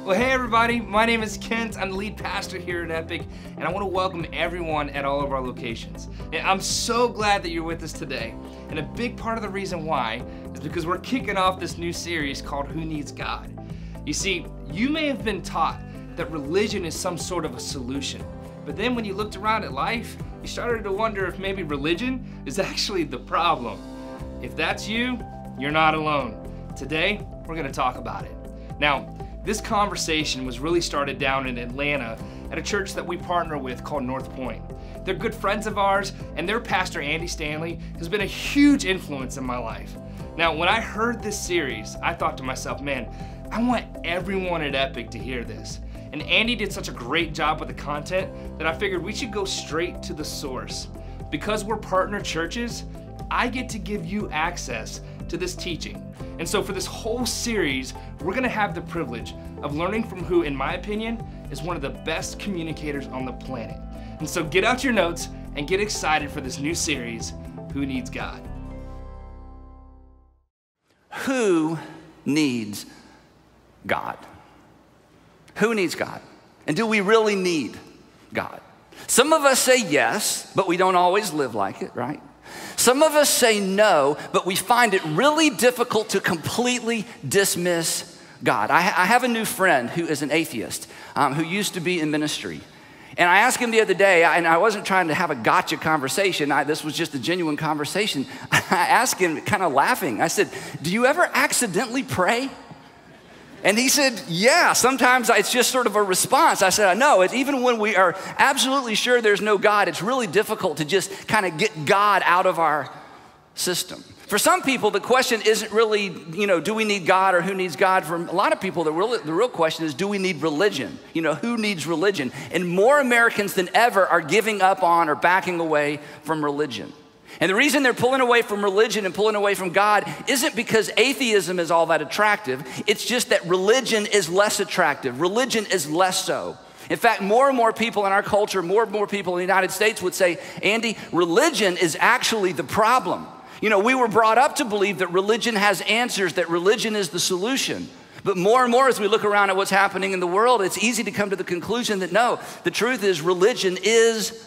Well, hey everybody, my name is Kent. I'm the lead pastor here at Epic, and I want to welcome everyone at all of our locations. And I'm so glad that you're with us today. And a big part of the reason why is because we're kicking off this new series called Who Needs God? You see, you may have been taught that religion is some sort of a solution, but then when you looked around at life, you started to wonder if maybe religion is actually the problem. If that's you, you're not alone. Today, we're going to talk about it. Now, this conversation was really started down in Atlanta at a church that we partner with called North Point. They're good friends of ours, and their pastor, Andy Stanley, has been a huge influence in my life. Now, when I heard this series, I thought to myself, man, I want everyone at Epic to hear this. And Andy did such a great job with the content that I figured we should go straight to the source. Because we're partner churches, I get to give you access to this teaching. And so for this whole series, we're gonna have the privilege of learning from who, in my opinion, is one of the best communicators on the planet. And so get out your notes and get excited for this new series, Who Needs God? Who needs God? Who needs God? And do we really need God? Some of us say yes, but we don't always live like it, right? Some of us say no, but we find it really difficult to completely dismiss God. I have a new friend who is an atheist, who used to be in ministry. And I asked him the other day, and I wasn't trying to have a gotcha conversation. This was just a genuine conversation. I asked him, kind of laughing, I said, do you ever accidentally pray? And he said, yeah, sometimes it's just sort of a response. I said, I know, even when we are absolutely sure there's no God, it's really difficult to just kind of get God out of our system. For some people, the question isn't really, do we need God or who needs God? For a lot of people, the real question is, do we need religion? Who needs religion? And more Americans than ever are giving up on or backing away from religion. And the reason they're pulling away from religion and pulling away from God isn't because atheism is all that attractive. It's just that religion is less attractive. Religion is less so. In fact, more and more people in our culture, more and more people in the United States would say, Andy, religion is actually the problem. We were brought up to believe that religion has answers, that religion is the solution. But more and more as we look around at what's happening in the world, it's easy to come to the conclusion that no, the truth is religion is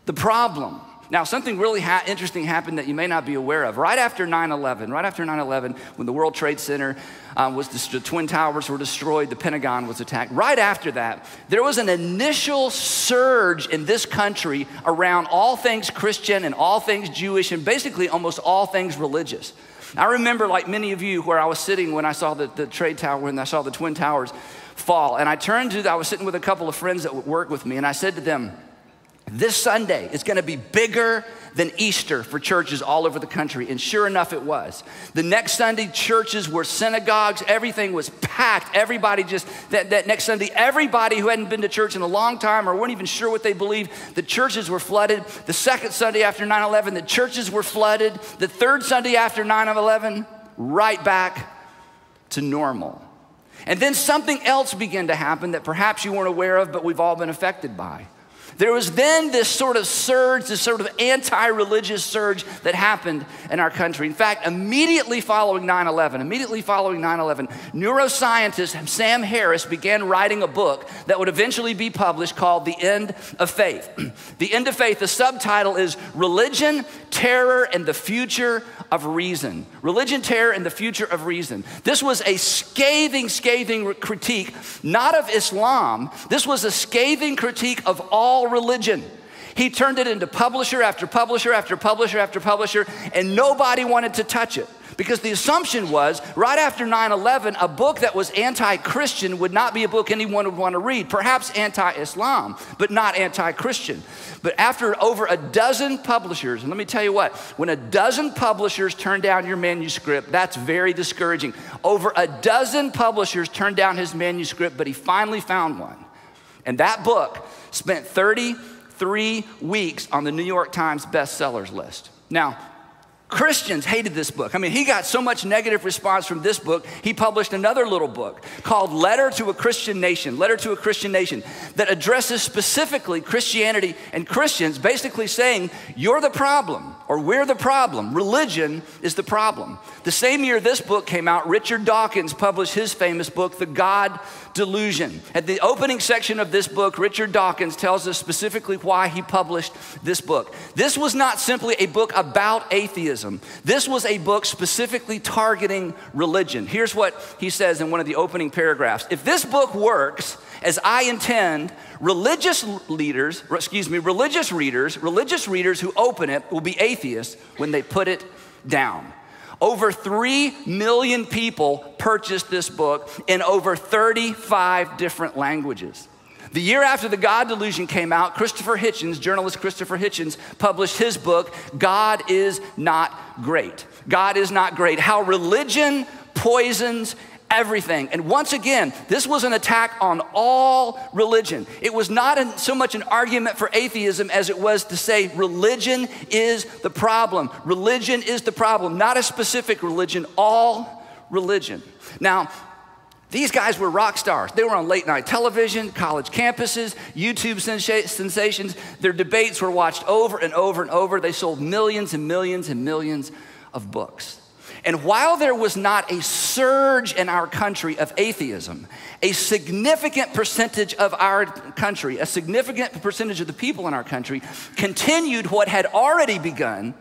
the problem. Now, something really interesting happened that you may not be aware of. Right after 9/11, when the World Trade Center the Twin Towers were destroyed, the Pentagon was attacked. Right after that, there was an initial surge in this country around all things Christian and all things Jewish and basically almost all things religious. I remember, like many of you, where I was sitting when I saw the trade tower, when I saw the Twin Towers fall. And I was sitting with a couple of friends that would work with me, and I said to them, this Sunday is going to be bigger than Easter for churches all over the country. And sure enough, it was. The next Sunday, churches were synagogues. Everything was packed. Everybody that next Sunday, everybody who hadn't been to church in a long time or weren't even sure what they believed, the churches were flooded. The second Sunday after 9/11, the churches were flooded. The third Sunday after 9/11, right back to normal. And then something else began to happen that perhaps you weren't aware of, but we've all been affected by. There was then this sort of surge, this sort of anti-religious surge that happened in our country. In fact, immediately following 9/11, neuroscientist Sam Harris began writing a book that would eventually be published called The End of Faith. The End of Faith, the subtitle is Religion, Terror, and the Future of Reason. Religion, Terror, and the Future of Reason. This was a scathing critique, not of Islam. This was a scathing critique of all religion. He turned it into publisher after publisher after publisher after publisher, and nobody wanted to touch it. Because the assumption was, right after 9/11, a book that was anti-Christian would not be a book anyone would want to read. Perhaps anti-Islam, but not anti-Christian. But after over a dozen publishers, and let me tell you what, when a dozen publishers turn down your manuscript, that's very discouraging. Over a dozen publishers turned down his manuscript, but he finally found one. And that book spent 33 weeks on the New York Times bestsellers list. Now, Christians hated this book. I mean, he got so much negative response from this book, he published another little book called Letter to a Christian Nation, that addresses specifically Christianity and Christians, basically saying, you're the problem, or we're the problem. Religion is the problem. The same year this book came out, Richard Dawkins published his famous book, The God Delusion. At the opening section of this book, Richard Dawkins tells us specifically why he published this book. This was not simply a book about atheism. This was a book specifically targeting religion. Here's what he says in one of the opening paragraphs. If this book works as I intend, religious readers who open it will be atheists when they put it down. Over 3 million people purchased this book in over 35 different languages. The year after The God Delusion came out, journalist Christopher Hitchens, published his book, God is Not Great. God is Not Great, How Religion Poisons Everything. And once again, this was an attack on all religion. It was not so much an argument for atheism as it was to say religion is the problem. Religion is the problem, not a specific religion, all religion. Now, these guys were rock stars. They were on late night television, college campuses, YouTube sensations. Their debates were watched over and over and over. They sold millions and millions and millions of books. And while there was not a surge in our country of atheism, a significant percentage of our country, a significant percentage of the people in our country continued what had already begun,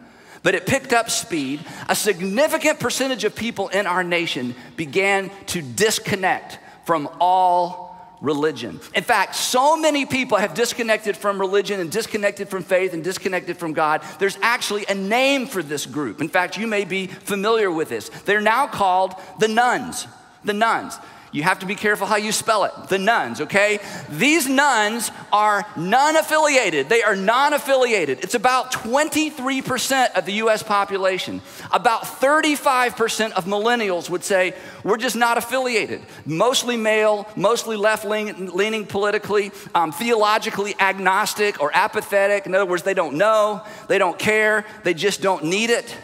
but it picked up speed. A significant percentage of people in our nation began to disconnect from all religion. In fact, so many people have disconnected from religion and disconnected from faith and disconnected from God. There's actually a name for this group. In fact, you may be familiar with this. They're now called the nuns. The nuns. You have to be careful how you spell it. The nuns, okay? These nuns are non-affiliated. They are non-affiliated. It's about 23% of the US population. About 35% of millennials would say, we're just not affiliated. Mostly male, mostly left-leaning politically, theologically agnostic or apathetic. In other words, they don't know, they don't care, they just don't need it.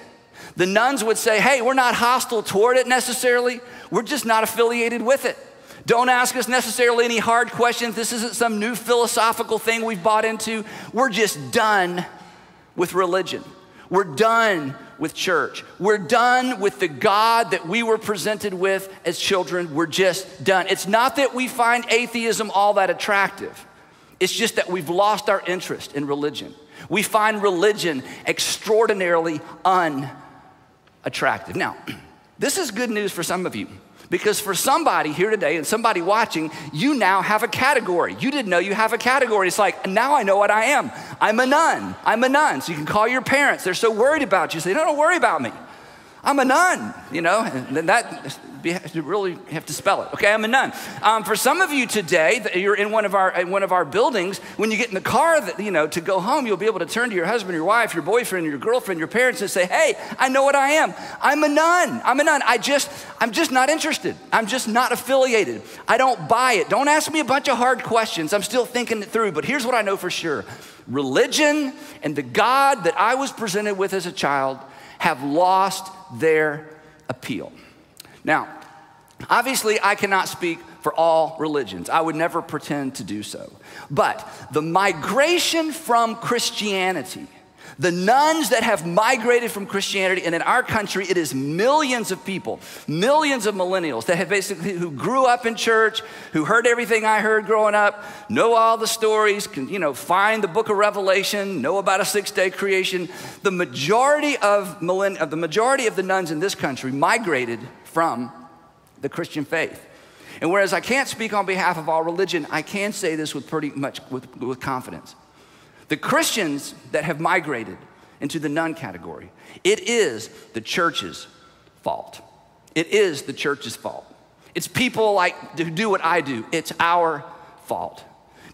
The nuns would say, hey, we're not hostile toward it necessarily. We're just not affiliated with it. Don't ask us necessarily any hard questions. This isn't some new philosophical thing we've bought into. We're just done with religion. We're done with church. We're done with the God that we were presented with as children. We're just done. It's not that we find atheism all that attractive. It's just that we've lost our interest in religion. We find religion extraordinarily unattractive. Now, this is good news for some of you, because for somebody here today and somebody watching, you now have a category. You didn't know you have a category. It's like, now I know what I am. I'm a nun. I'm a nun. So you can call your parents. They're so worried about you. Say, don't worry about me. I'm a nun, and then that, you really have to spell it. Okay, I'm a nun. For some of you today, you're in one of our buildings. When you get in the car, to go home, you'll be able to turn to your husband, your wife, your boyfriend, your girlfriend, your parents, and say, "Hey, I know what I am. I'm a nun. I'm a nun. I'm just not interested. I'm just not affiliated. I don't buy it. Don't ask me a bunch of hard questions. I'm still thinking it through. But here's what I know for sure: religion and the God that I was presented with as a child have lost their appeal." Now, obviously, I cannot speak for all religions. I would never pretend to do so. But the migration from Christianity, the nuns that have migrated from Christianity, and in our country, it is millions of people, millions of millennials that have who grew up in church, who heard everything I heard growing up, know all the stories, can, find the book of Revelation, know about a 6-day creation. The majority of the nuns in this country migrated from the Christian faith. And whereas I can't speak on behalf of all religion, I can say this with pretty much with confidence. The Christians that have migrated into the nun category, it is the church's fault. It is the church's fault. It's people who do what I do. It's our fault.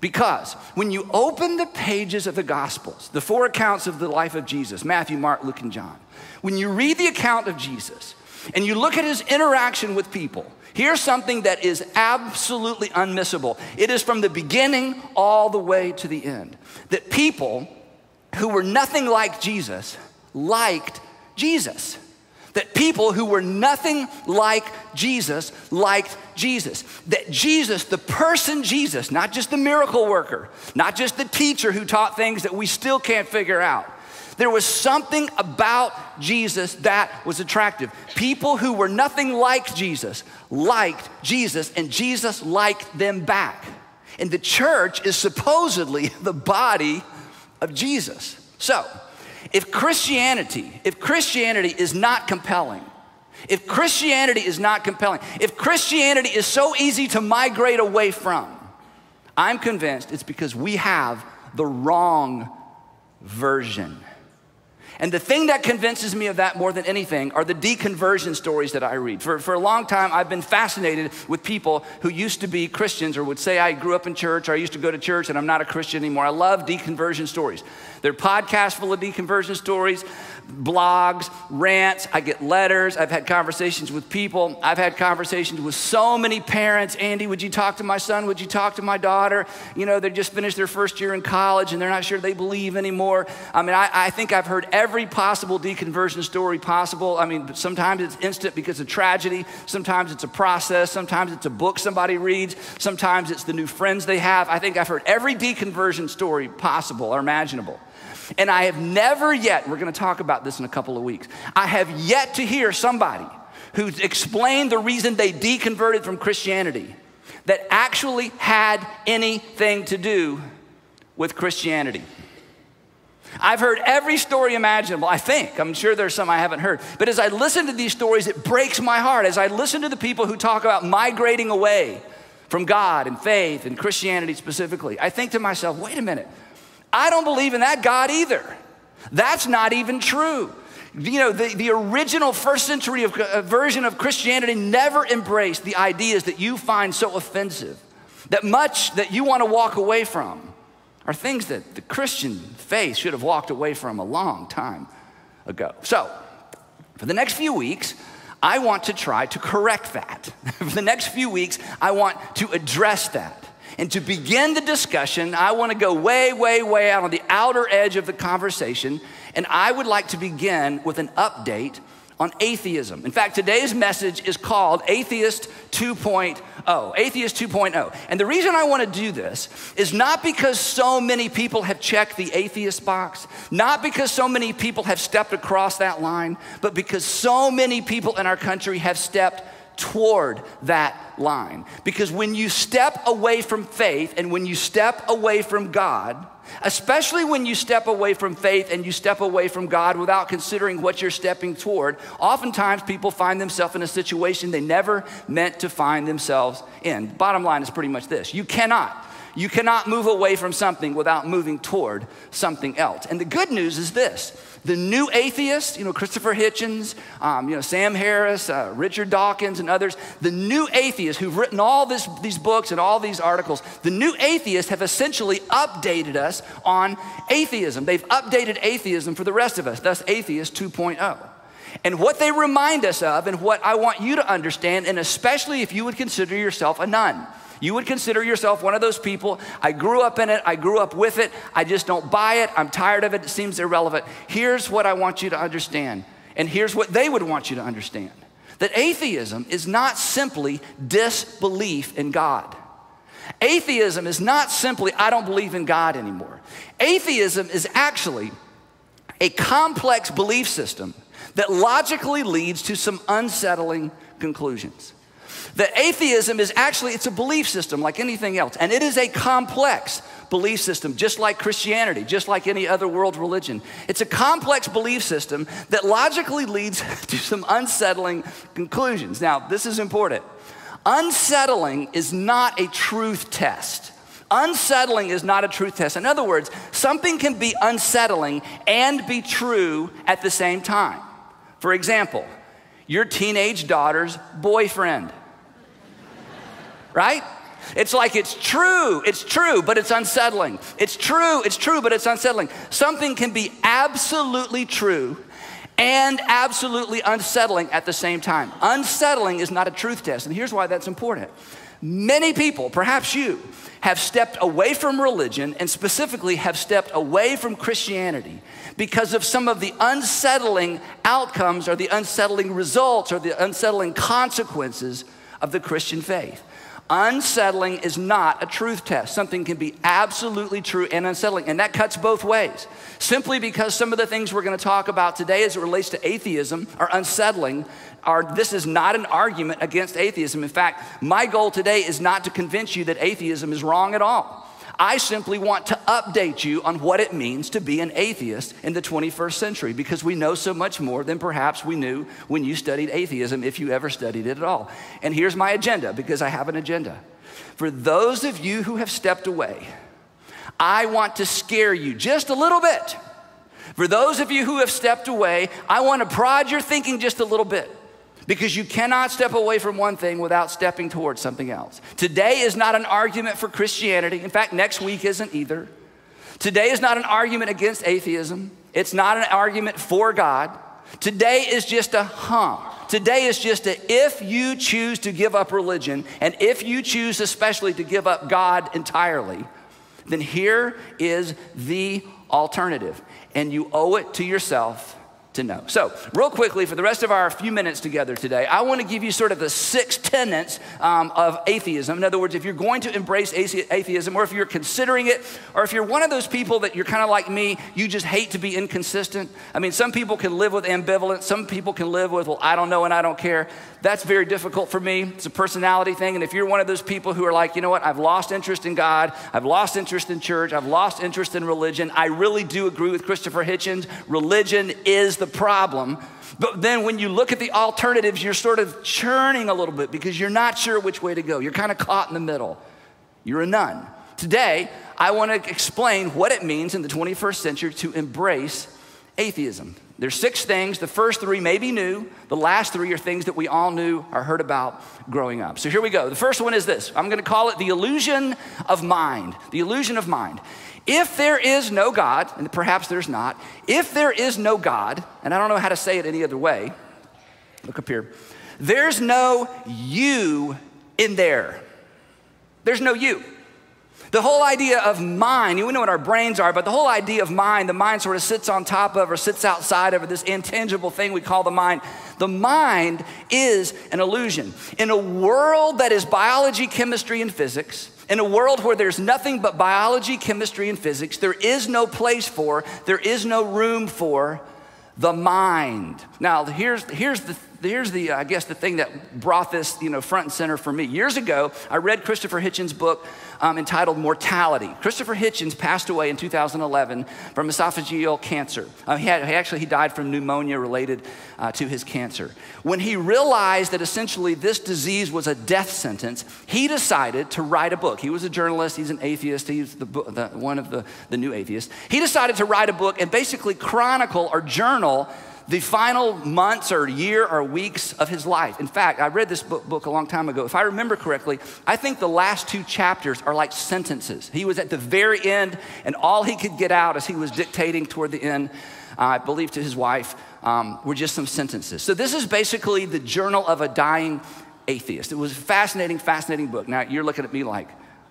Because when you open the pages of the Gospels, the 4 accounts of the life of Jesus, Matthew, Mark, Luke, and John, when you read the account of Jesus and you look at his interaction with people, here's something that is absolutely unmissable. It is from the beginning all the way to the end. That people who were nothing like Jesus liked Jesus. That people who were nothing like Jesus liked Jesus. That Jesus, the person Jesus, not just the miracle worker, not just the teacher who taught things that we still can't figure out. There was something about Jesus that was attractive. People who were nothing like Jesus liked Jesus, and Jesus liked them back. And the church is supposedly the body of Jesus. So, if Christianity is not compelling, if Christianity is so easy to migrate away from, I'm convinced it's because we have the wrong version. And the thing that convinces me of that more than anything are the deconversion stories that I read. For a long time, I've been fascinated with people who used to be Christians or would say, I grew up in church, or I used to go to church and I'm not a Christian anymore. I love deconversion stories. There are podcasts full of deconversion stories, blogs, rants. I get letters. I've had conversations with people. I've had conversations with so many parents. Andy, would you talk to my son? Would you talk to my daughter? You know, they just finished their first year in college and they're not sure they believe anymore. I mean, I think I've heard every possible deconversion story possible. I mean, sometimes it's instant because of tragedy. Sometimes it's a process. Sometimes it's a book somebody reads. Sometimes it's the new friends they have. I think I've heard every deconversion story possible or imaginable. And I have never yet, we're going to talk about this in a couple of weeks, I have yet to hear somebody who's explained the reason they deconverted from Christianity that actually had anything to do with Christianity. I've heard every story imaginable, I think. I'm sure there's some I haven't heard. But as I listen to these stories, it breaks my heart. As I listen to the people who talk about migrating away from God and faith and Christianity specifically, I think to myself, wait a minute. I don't believe in that God either. That's not even true. You know, the original first century version of Christianity never embraced the ideas that you find so offensive, that much that you want to walk away from are things that the Christian faith should have walked away from a long time ago. So, for the next few weeks, I want to try to correct that. For the next few weeks, I want to address that. And to begin the discussion, I want to go way, way, way out on the outer edge of the conversation. And I would like to begin with an update on atheism. In fact, today's message is called Atheist 2.0. Atheist 2.0. And the reason I want to do this is not because so many people have checked the atheist box, not because so many people have stepped across that line, but because so many people in our country have stepped toward that line. Because when you step away from faith and when you step away from God, especially when you step away from faith and you step away from God without considering what you're stepping toward, oftentimes people find themselves in a situation they never meant to find themselves in. Bottom line is pretty much this. You cannot move away from something without moving toward something else. And the good news is this. The new atheists, Christopher Hitchens, Sam Harris, Richard Dawkins, and others, the new atheists who've written all these books and all these articles, the new atheists have essentially updated us on atheism. They've updated atheism for the rest of us, thus Atheist 2.0. And what they remind us of, and what I want you to understand, and especially if you would consider yourself a nun, you would consider yourself one of those people, I grew up in it, I grew up with it, I just don't buy it, I'm tired of it, it seems irrelevant. Here's what I want you to understand, and here's what they would want you to understand. That atheism is not simply disbelief in God. Atheism is not simply, I don't believe in God anymore. Atheism is actually a complex belief system that logically leads to some unsettling conclusions. That atheism is actually, it's a belief system like anything else. And it is a complex belief system, just like Christianity, just like any other world religion. It's a complex belief system that logically leads to some unsettling conclusions. Now, this is important. Unsettling is not a truth test. Unsettling is not a truth test. In other words, something can be unsettling and be true at the same time. For example, your teenage daughter's boyfriend. Right? It's like it's true, but it's unsettling. It's true, but it's unsettling. Something can be absolutely true and absolutely unsettling at the same time. Unsettling is not a truth test, and here's why that's important. Many people, perhaps you, have stepped away from religion and specifically have stepped away from Christianity because of some of the unsettling outcomes or the unsettling results or the unsettling consequences of the Christian faith. Unsettling is not a truth test. Something can be absolutely true and unsettling, and that cuts both ways. Simply because some of the things we're going to talk about today as it relates to atheism are unsettling, this is not an argument against atheism. In fact, my goal today is not to convince you that atheism is wrong at all. I simply want to update you on what it means to be an atheist in the 21st century, because we know so much more than perhaps we knew when you studied atheism, if you ever studied it at all. And here's my agenda, because I have an agenda. For those of you who have stepped away, I want to scare you just a little bit. For those of you who have stepped away, I want to prod your thinking just a little bit. Because you cannot step away from one thing without stepping towards something else. Today is not an argument for Christianity. In fact, next week isn't either. Today is not an argument against atheism. It's not an argument for God. Today is just a Today is just a if you choose to give up religion, and if you choose especially to give up God entirely, then here is the alternative. And you owe it to yourself to know. So real quickly, for the rest of our few minutes together today, I want to give you sort of the 6 tenets of atheism. In other words, if you're going to embrace atheism, or if you're considering it, or if you're one of those people that you're kind of like me, you just hate to be inconsistent. I mean, some people can live with ambivalence. Some people can live with, well, I don't know and I don't care. That's very difficult for me. It's a personality thing. And if you're one of those people who are like, you know what, I've lost interest in God, I've lost interest in church, I've lost interest in religion, I really do agree with Christopher Hitchens. Religion is the problem. But then when you look at the alternatives, you're sort of churning a little bit because you're not sure which way to go. You're kind of caught in the middle. You're a nun. Today, I want to explain what it means in the 21st century to embrace atheism. There's 6 things. The first 3 may be new. The last 3 are things that we all knew or heard about growing up. So here we go. The first one is this. I'm going to call it the illusion of mind. The illusion of mind. If there is no God, and perhaps there's not, if there is no God, and I don't know how to say it any other way, look up here, there's no you in there. There's no you. The whole idea of mind, we know what our brains are, but the whole idea of mind, the mind sort of sits on top of or sits outside of this intangible thing we call the mind. The mind is an illusion. In a world that is biology, chemistry, and physics, in a world where there's nothing but biology, chemistry, and physics, there is no place for, there is no room for the mind. Now, here's the I guess the thing that brought this, front and center for me. Years ago, I read Christopher Hitchens' book entitled Mortality. Christopher Hitchens passed away in 2011 from esophageal cancer. He died from pneumonia related to his cancer. When he realized that essentially this disease was a death sentence, he decided to write a book. He was a journalist. He's an atheist. He's one of the new atheists. He decided to write a book and basically chronicle or journal the final months or year or weeks of his life. In fact, I read this book a long time ago. If I remember correctly, I think the last 2 chapters are like sentences. He was at the very end, and all he could get out as he was dictating toward the end, I believe to his wife, were just some sentences. So this is basically the journal of a dying atheist. It was a fascinating book. Now, you're looking at me like,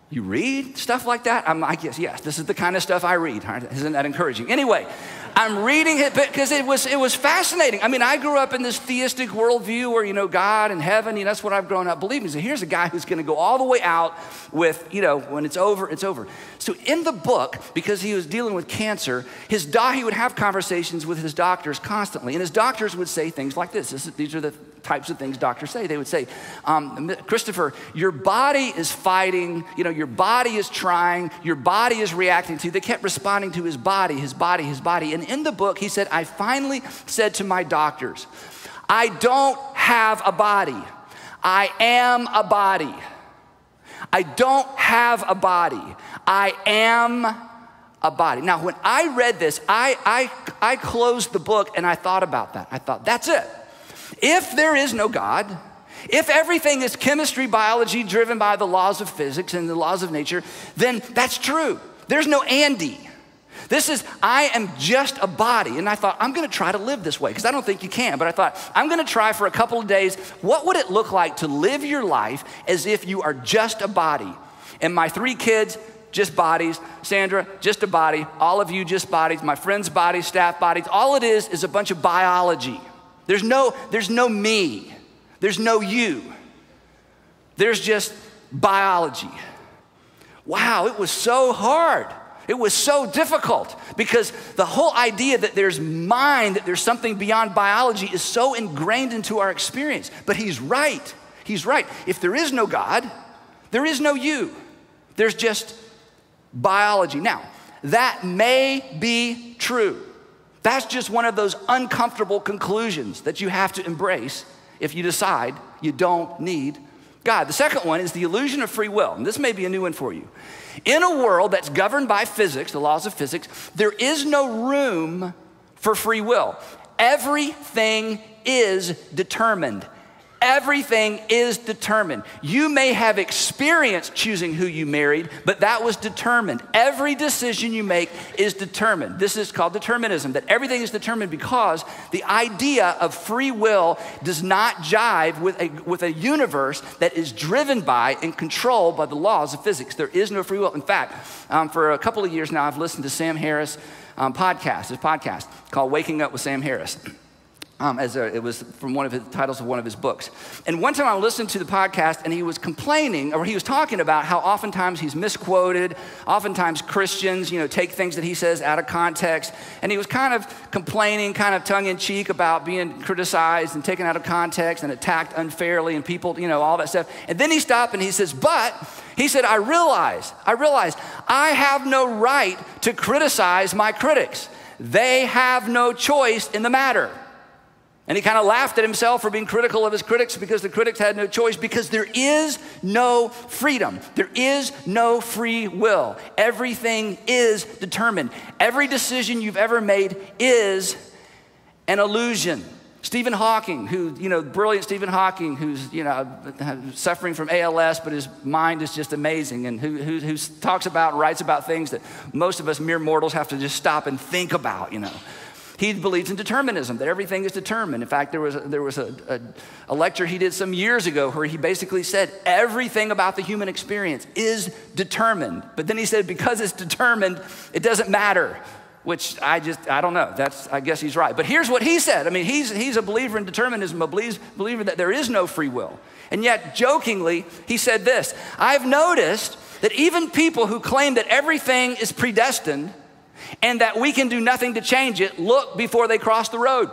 you read stuff like that? I'm like, yes, this is the kind of stuff I read. Isn't that encouraging? Anyway, I'm reading it because it was fascinating. I mean, I grew up in this theistic worldview where, God and heaven, that's what I've grown up believing. So here's a guy who's going to go all the way out with, when it's over, it's over. So in the book, because he was dealing with cancer, he would have conversations with his doctors constantly. And his doctors would say things like this. These are the types of things doctors say. They would say, Christopher, your body is fighting, your body is trying, your body is reacting to. They kept responding to his body. And in the book, he said, I finally said to my doctors, I don't have a body. I am a body. I don't have a body. I am a body. Now, when I read this, I closed the book and I thought about that. I thought, that's it. If there is no God, if everything is chemistry, biology, driven by the laws of physics and the laws of nature, then that's true. There's no Andy. This is, I am just a body. And I thought, I'm gonna try to live this way, because I don't think you can, but I thought, I'm gonna try for a couple of days, what would it look like to live your life as if you are just a body? And my 3 kids, just bodies. Sandra, just a body. All of you, just bodies. My friends' bodies, staff bodies. All it is a bunch of biology. There's no me. There's no you. There's just biology. Wow, it was so hard. It was so difficult, because the whole idea that there's mind, that there's something beyond biology, is so ingrained into our experience. But he's right. He's right. If there is no God, there is no you. There's just biology. Now, that may be true. That's just one of those uncomfortable conclusions that you have to embrace if you decide you don't need God. The second one is the illusion of free will. And this may be a new one for you. In a world that's governed by physics, the laws of physics, there is no room for free will. Everything is determined. Everything is determined. You may have experienced choosing who you married, but that was determined. Every decision you make is determined. This is called determinism, that everything is determined, because the idea of free will does not jive with a universe that is driven by and controlled by the laws of physics. There is no free will. In fact, for a couple of years now, I've listened to Sam Harris' podcast called Waking Up with Sam Harris. It was from one of his titles of one of his books. And one time I listened to the podcast, and he was complaining, or he was talking about how oftentimes he's misquoted. Oftentimes Christians, take things that he says out of context. And he was kind of complaining, kind of tongue-in-cheek, about being criticized and taken out of context and attacked unfairly, and people, all that stuff. And then he stopped and he says, I realize I have no right to criticize my critics. They have no choice in the matter. And he kind of laughed at himself for being critical of his critics, because the critics had no choice, because there is no freedom. There is no free will. Everything is determined. Every decision you've ever made is an illusion. Stephen Hawking, brilliant Stephen Hawking, who's, suffering from ALS, but his mind is just amazing, and who talks about and writes about things that most of us mere mortals have to just stop and think about, He believes in determinism, that everything is determined. In fact, there was a lecture he did some years ago where he basically said everything about the human experience is determined. But then he said, because it's determined, it doesn't matter, which I don't know. I guess he's right. But here's what he said. I mean, he's a believer in determinism, a believer that there is no free will. And yet, jokingly, he said this: I've noticed that even people who claim that everything is predestined and that we can do nothing to change it, look before they cross the road.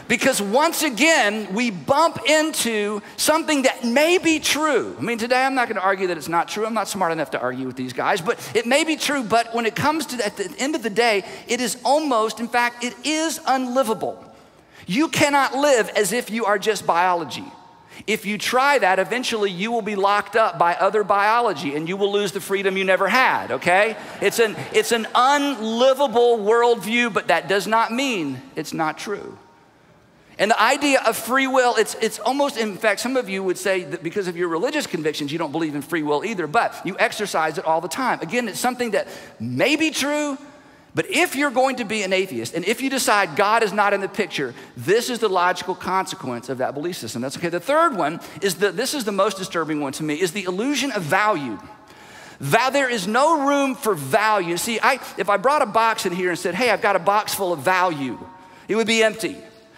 Because once again, we bump into something that may be true. I mean, today I'm not going to argue that it's not true. I'm not smart enough to argue with these guys, but it may be true. But when it comes to, at the end of the day, it is almost, in fact, it is unlivable. You cannot live as if you are just biology. If you try that, eventually you will be locked up by other biology, and you will lose the freedom you never had, okay? It's an unlivable worldview, but that does not mean it's not true. And the idea of free will, it's almost, in fact, some of you would say that because of your religious convictions, you don't believe in free will either, but you exercise it all the time. Again, it's something that may be true, but if you're going to be an atheist, and if you decide God is not in the picture, this is the logical consequence of that belief system. That's okay. The third one is this is the most disturbing one to me, is the illusion of value. There is no room for value. See, if I brought a box in here and said, hey, I've got a box full of value, it would be empty.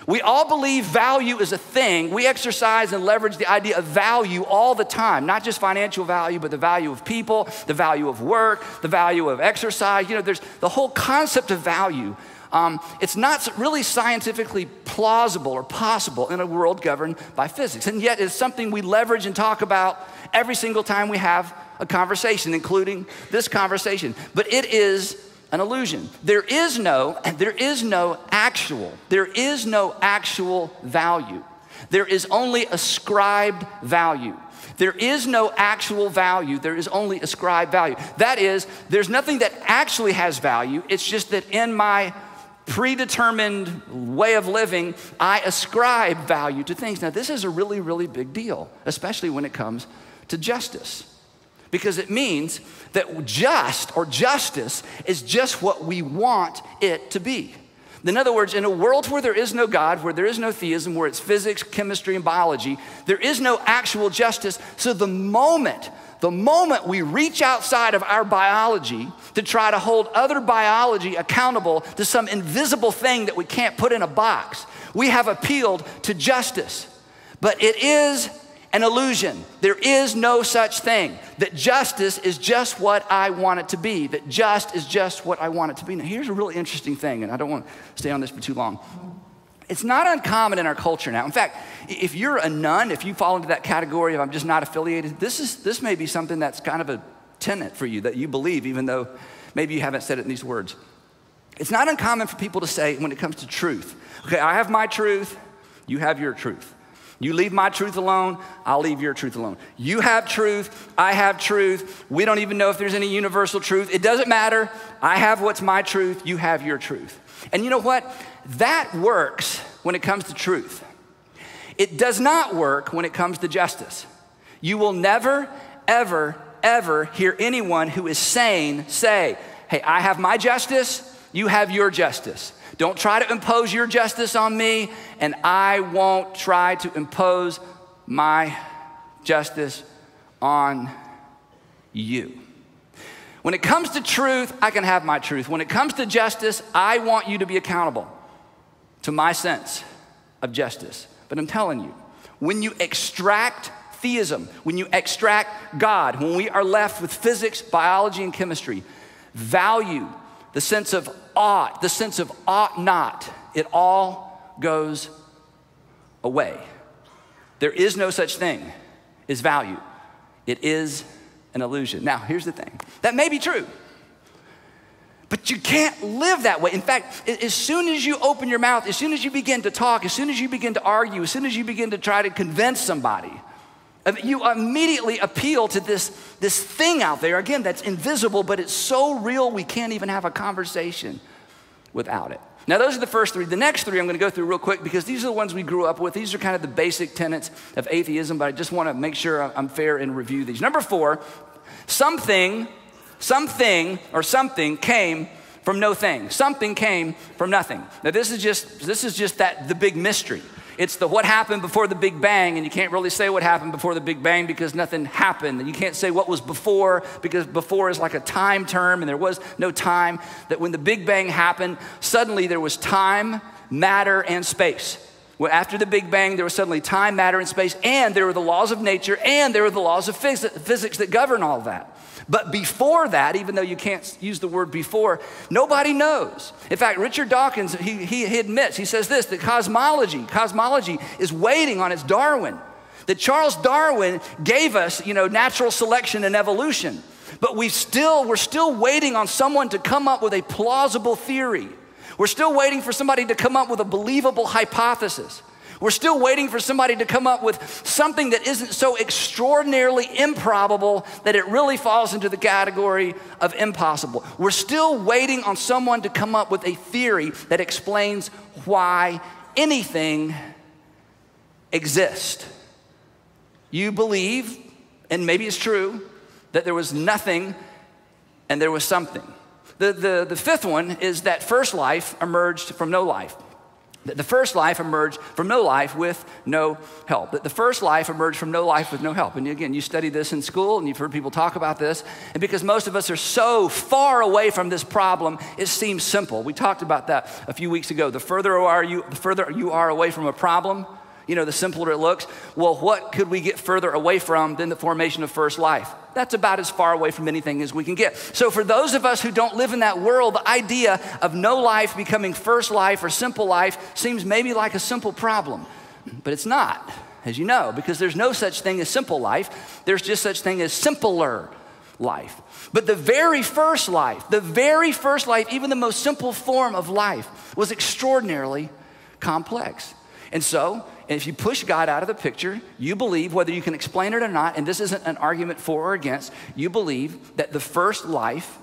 We all believe value is a thing. We exercise and leverage the idea of value all the time, not just financial value, but the value of people, the value of work, the value of exercise. There's the whole concept of value. It's not really scientifically plausible or possible in a world governed by physics. And yet it's something we leverage and talk about every single time we have a conversation, including this conversation. But it is an illusion. There is no actual value. There is only ascribed value. There is no actual value. There is only ascribed value. That is, there's nothing that actually has value. It's just that in my predetermined way of living, I ascribe value to things. Now, this is a really, really big deal, especially when it comes to justice. because it means that just or justice is just what we want it to be. In other words, in a world where there is no God, where there is no theism, where it's physics, chemistry, and biology, there is no actual justice. So the moment we reach outside of our biology to try to hold other biology accountable to some invisible thing that we can't put in a box, we have appealed to justice. But it is an illusion. There is no such thing. That justice is just what I want it to be. That just is just what I want it to be. Now, here's a really interesting thing, and I don't want to stay on this for too long. It's not uncommon in our culture now. In fact, if you're a nun, if you fall into that category of I'm just not affiliated, this may be something that's kind of a tenet for you that you believe, even though maybe you haven't said it in these words. It's not uncommon for people to say when it comes to truth, okay, I have my truth, you have your truth. You leave my truth alone, I'll leave your truth alone. You have truth, I have truth. We don't even know if there's any universal truth. It doesn't matter. I have what's my truth, you have your truth. And you know what? That works when it comes to truth. It does not work when it comes to justice. You will never, ever, ever hear anyone who is sane say, hey, I have my justice, you have your justice. Don't try to impose your justice on me, and I won't try to impose my justice on you. When it comes to truth, I can have my truth. When it comes to justice, I want you to be accountable to my sense of justice. But I'm telling you, when you extract theism, when you extract God, when we are left with physics, biology, and chemistry, value, the sense of ought, the sense of ought not, it all goes away. There is no such thing as value. It is an illusion. Now, here's the thing. That may be true, but you can't live that way. In fact, as soon as you open your mouth, as soon as you begin to talk, as soon as you begin to argue, as soon as you begin to try to convince somebody, you immediately appeal to this thing out there, again, that's invisible, but it's so real we can't even have a conversation without it. Now, those are the first three. The next three I'm going to go through real quick because these are the ones we grew up with. These are kind of the basic tenets of atheism, but I just want to make sure I'm fair and review these. Number 4, something came from no thing. Something came from nothing. Now, this is just the big mystery. It's the what happened before the Big Bang, and you can't really say what happened before the Big Bang because nothing happened. And you can't say what was before because before is like a time term, and there was no time. That when the Big Bang happened, suddenly there was time, matter, and space. Well, after the Big Bang, there was suddenly time, matter, and space, and there were the laws of nature, and there were the laws of physics that govern all of that. But before that, even though you can't use the word before, nobody knows. In fact, Richard Dawkins, he admits, he says this, that cosmology is waiting on its Darwin. That Charles Darwin gave us, natural selection and evolution. But we're still waiting on someone to come up with a plausible theory. We're still waiting for somebody to come up with a believable hypothesis. We're still waiting for somebody to come up with something that isn't so extraordinarily improbable that it really falls into the category of impossible. We're still waiting on someone to come up with a theory that explains why anything exists. You believe, and maybe it's true, that there was nothing and there was something. The fifth one is that first life emerged from no life. That the first life emerged from no life with no help. That the first life emerged from no life with no help. And again, you study this in school and you've heard people talk about this. And because most of us are so far away from this problem, it seems simple. We talked about that a few weeks ago. The further you are away from a problem, the simpler it looks. Well, what could we get further away from than the formation of first life? That's about as far away from anything as we can get. So for those of us who don't live in that world, the idea of no life becoming first life or simple life seems maybe like a simple problem. But it's not, as you know, because there's no such thing as simple life. There's just such thing as simpler life. But the very first life, even the most simple form of life, was extraordinarily complex. And so, if you push God out of the picture, you believe, whether you can explain it or not, and this isn't an argument for or against, you believe that the first life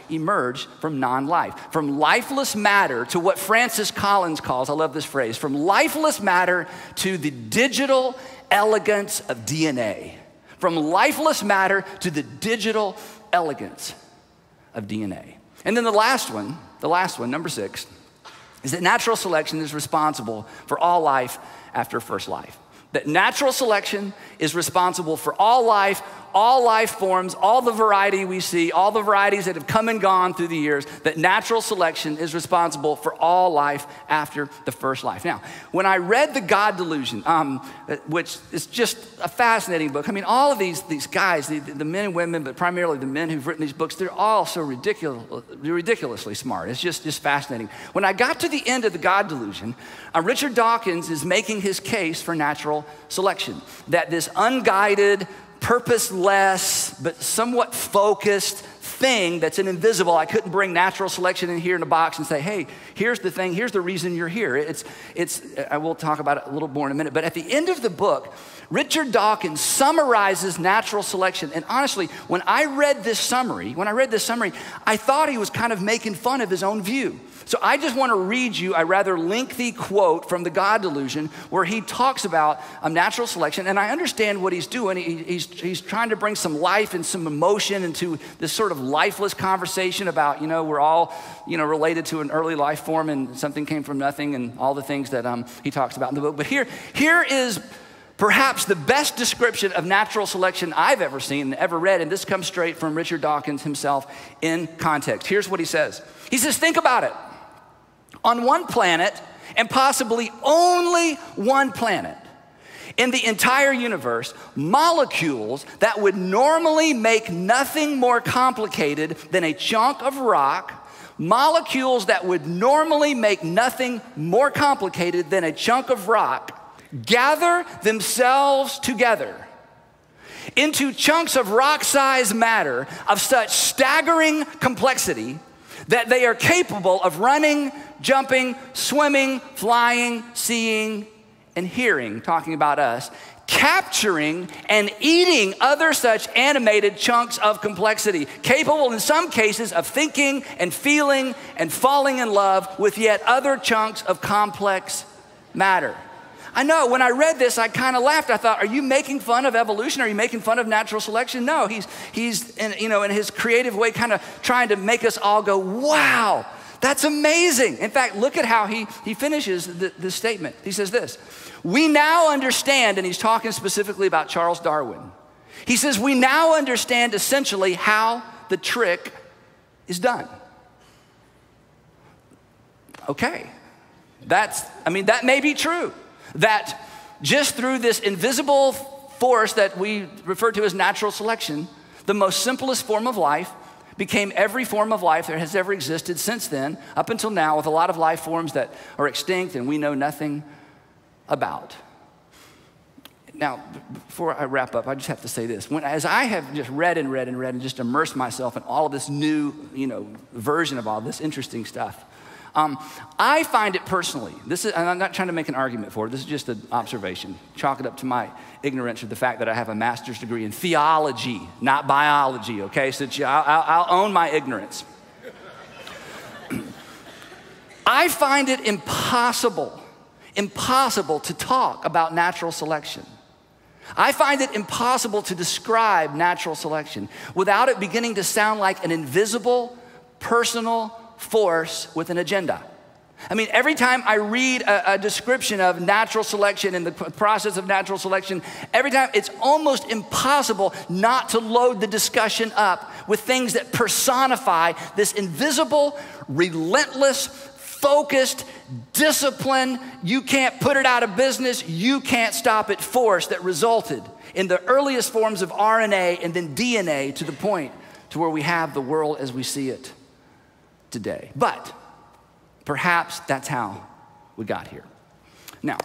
emerged from non-life. From lifeless matter to what Francis Collins calls, I love this phrase, from lifeless matter to the digital elegance of DNA. from lifeless matter to the digital elegance of DNA. And then the last one, number 6, is that natural selection is responsible for all life after first life. That natural selection is responsible for all life forms, all the variety we see, all the varieties that have come and gone through the years, that natural selection is responsible for all life after the first life. Now, when I read The God Delusion, which is just a fascinating book, I mean, all of these guys, the men and women, but primarily the men who've written these books, they're all so ridiculously smart. It's just fascinating. When I got to the end of The God Delusion, Richard Dawkins is making his case for natural selection, that this unguided, purposeless, but somewhat focused thing that's an invisible. I couldn't bring natural selection in here in a box and say, hey, here's the thing, here's the reason you're here. I will talk about it a little more in a minute, but at the end of the book, Richard Dawkins summarizes natural selection. And honestly, when I read this summary, I thought he was kind of making fun of his own view. So I just want to read you a rather lengthy quote from The God Delusion where he talks about natural selection, and I understand what he's doing. He's trying to bring some life and some emotion into this sort of lifeless conversation about, we're all, related to an early life form and something came from nothing and all the things that he talks about in the book. But here is perhaps the best description of natural selection I've ever seen and ever read, and this comes straight from Richard Dawkins himself in context. Here's what he says. He says, think about it. On one planet, and possibly only one planet, in the entire universe, molecules that would normally make nothing more complicated than a chunk of rock, molecules that would normally make nothing more complicated than a chunk of rock, gather themselves together into chunks of rock-sized matter of such staggering complexity that they are capable of running, jumping, swimming, flying, seeing, and hearing, talking about us, capturing and eating other such animated chunks of complexity, capable in some cases of thinking and feeling and falling in love with yet other chunks of complex matter. I know, when I read this, I kind of laughed. I thought, are you making fun of evolution? Are you making fun of natural selection? No, he's in his creative way kind of trying to make us all go, wow, that's amazing. In fact, look at how he finishes the statement. He says this, we now understand, and he's talking specifically about Charles Darwin. He says, we now understand essentially how the trick is done. Okay, that may be true. That just through this invisible force that we refer to as natural selection, the most simplest form of life became every form of life that has ever existed since then, up until now, with a lot of life forms that are extinct and we know nothing about. Now, before I wrap up, I just have to say this. As I have just read and just immersed myself in all of this new, version of all this interesting stuff, I find it personally, and I'm not trying to make an argument for it, this is just an observation. Chalk it up to my ignorance of the fact that I have a master's degree in theology, not biology, okay? So I'll own my ignorance. I find it impossible to talk about natural selection. I find it impossible to describe natural selection without it beginning to sound like an invisible, personal force with an agenda. I mean, every time I read a description of natural selection and the process of natural selection, every time it's almost impossible not to load the discussion up with things that personify this invisible, relentless, focused, discipline, you can't put it out of business, you can't stop it force that resulted in the earliest forms of RNA and then DNA to the point to where we have the world as we see it today. But perhaps that's how we got here. Now,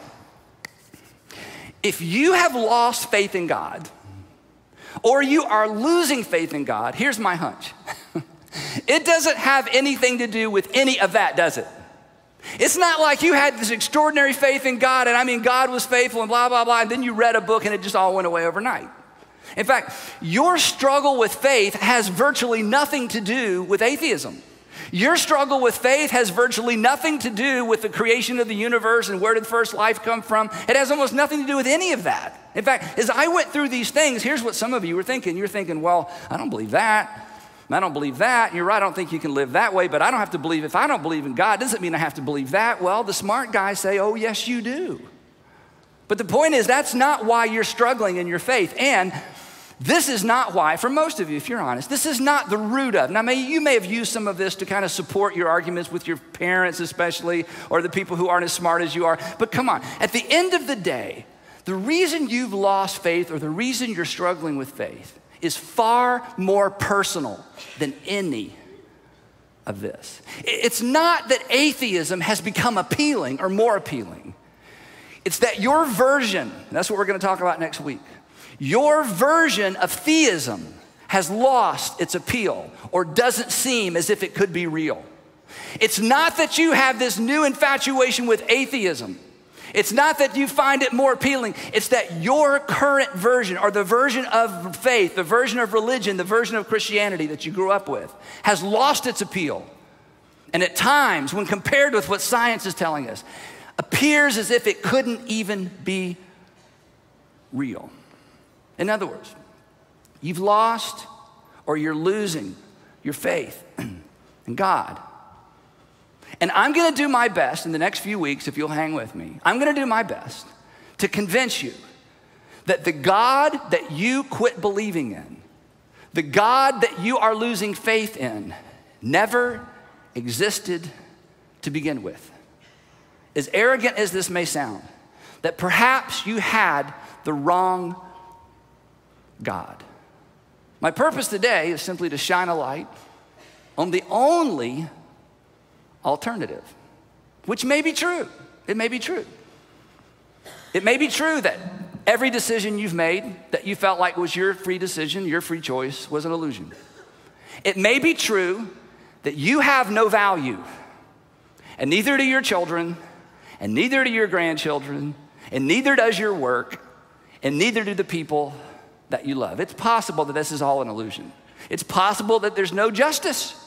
if you have lost faith in God, or you are losing faith in God, here's my hunch. It doesn't have anything to do with any of that, does it? It's not like you had this extraordinary faith in God, and God was faithful and blah, blah, blah, and then you read a book and it just all went away overnight. In fact, your struggle with faith has virtually nothing to do with atheism. Your struggle with faith has virtually nothing to do with the creation of the universe and where did first life come from. It has almost nothing to do with any of that. In fact, as I went through these things, here's what some of you were thinking. You're thinking, well, I don't believe that. I don't believe that. You're right, I don't think you can live that way, but I don't have to believe, if I don't believe in God, doesn't mean I have to believe that. Well, the smart guys say, oh, yes, you do. But the point is, that's not why you're struggling in your faith. And this is not why, for most of you, if you're honest, this is not the root of. Now, you may have used some of this to kind of support your arguments with your parents especially, or the people who aren't as smart as you are. But come on, at the end of the day, the reason you've lost faith or the reason you're struggling with faith is far more personal than any of this. It's not that atheism has become appealing or more appealing. It's that your version, that's what we're going to talk about next week, your version of theism has lost its appeal or doesn't seem as if it could be real. It's not that you have this new infatuation with atheism. It's not that you find it more appealing. It's that your current version, or the version of faith, the version of religion, the version of Christianity that you grew up with, has lost its appeal. And at times, when compared with what science is telling us, appears as if it couldn't even be real. In other words, you've lost or you're losing your faith in God. And I'm going to do my best in the next few weeks, if you'll hang with me, I'm going to do my best to convince you that the God that you quit believing in, the God that you are losing faith in, never existed to begin with. As arrogant as this may sound, that perhaps you had the wrong God. My purpose today is simply to shine a light on the only alternative, which may be true. It may be true. It may be true that every decision you've made that you felt like was your free decision, your free choice, was an illusion. It may be true that you have no value, and neither do your children, and neither do your grandchildren, and neither does your work, and neither do the people that you love. It's possible that this is all an illusion. It's possible that there's no justice.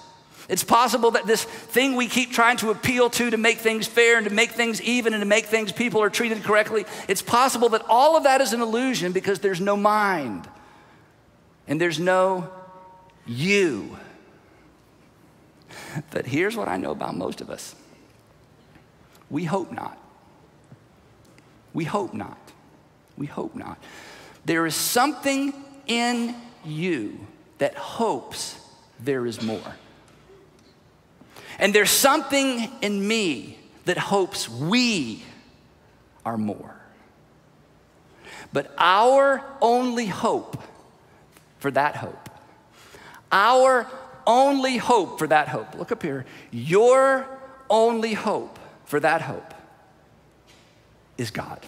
It's possible that this thing we keep trying to appeal to make things fair and to make things even and to make things people are treated correctly, it's possible that all of that is an illusion because there's no mind and there's no you. But here's what I know about most of us. We hope not. We hope not. We hope not. There is something in you that hopes there is more. And there's something in me that hopes we are more. But our only hope for that hope, our only hope for that hope, look up here, your only hope for that hope is God.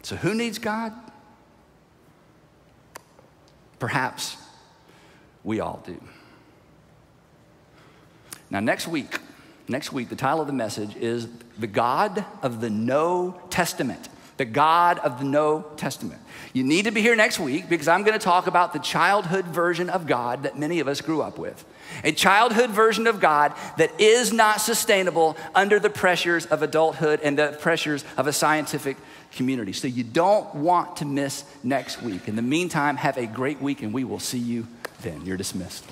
So who needs God? Perhaps we all do. Now next week, the title of the message is The God of the No Testament. The God of the No Testament. You need to be here next week because I'm going to talk about the childhood version of God that many of us grew up with. A childhood version of God that is not sustainable under the pressures of adulthood and the pressures of a scientific community. So you don't want to miss next week. In the meantime, have a great week and we will see you then. You're dismissed.